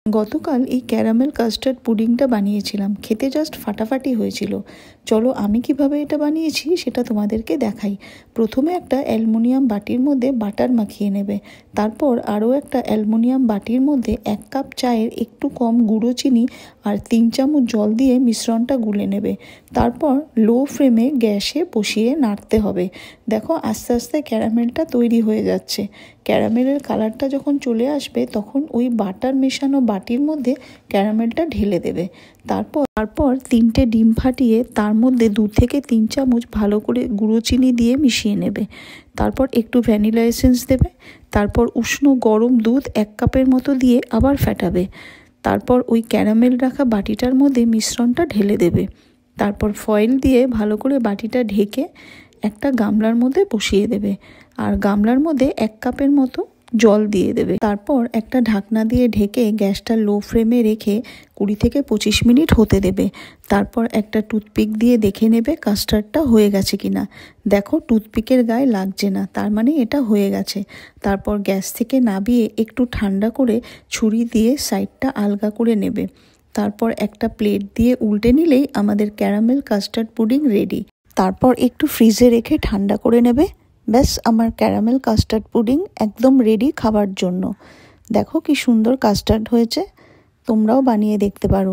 গতকাল এই caramel custard পুডিংটা বানিয়েছিলাম, খেতে জাস্ট ফাটাফাটি হয়েছিল। চলো আমি কিভাবে এটা বানিয়েছি সেটা তোমাদেরকে দেখাই। প্রথমে একটা অ্যালুমিনিয়াম বাটির মধ্যে বাটার মাখিয়ে নেবে। তারপর আরও একটা অ্যালুমিনিয়াম বাটির মধ্যে 1 কাপ চায়ের একটু কম গুঁড়ো চিনি আর 3 চামচ জল দিয়ে মিশ্রণটা গুলে নেবে। তারপর লো ফ্লেমে গ্যাসে বসিয়ে নাড়তে হবে। দেখো আস্তে আস্তে ক্যারামেলটা তৈরি হয়ে যাচ্ছে। ক্যারামেলের কালারটা যখন চলে আসবে তখন ওই বাটার মেশানো বাটির মধ্যে ক্যারামেলটা ঢেলে দেবে। তারপর 3টে ডিম ফাটিয়ে তার মধ্যে 2 থেকে 3 চামচ ভালো করে গুঁড়ো চিনি দিয়ে মিশিয়ে নেবে। তারপর একটু ভ্যানিলা এসেন্স দেবে। তারপর উষ্ণ গরম দুধ 1 কাপের মতো দিয়ে আবার ফেটাবে। তারপর ওই ক্যারামেল রাখা বাটিটার মধ্যে মিশ্রণটা ঢেলে দেবে। তারপর ফয়েল দিয়ে ভালো করে বাটিটা ঢেকে একটা গামলার মধ্যে বসিয়ে দেবে আর গামলার মধ্যে 1 কাপের মতো জল দিয়ে দেবে। তারপর একটা ঢাকনা দিয়ে ঢেকে গ্যাসটা লো ফ্লেমে রেখে 20 থেকে 25 মিনিট হতে দেবে। তারপর একটা টুথপিক দিয়ে দেখে নেবে কাস্টার্ডটা হয়ে গেছে কিনা। দেখো টুথপিকের গায়ে লাগছে না, তার মানে এটা হয়ে গেছে। তারপর গ্যাস থেকে নামিয়ে একটু ঠান্ডা করে ছুরি দিয়ে সাইডটা আলগা করে নেবে। তারপর একটা প্লেট দিয়ে উল্টে নিলেই আমাদের ক্যারামেল কাস্টার্ড পুডিং রেডি। তারপর একটু ফ্রিজে রেখে ঠান্ডা করে নেবে। ব্যাস, আমার ক্যারামেল কাস্টার্ড পুডিং একদম রেডি খাবার জন্য। দেখো কি সুন্দর কাস্টার্ড হয়েছে, তোমরাও বানিয়ে দেখতে পারো।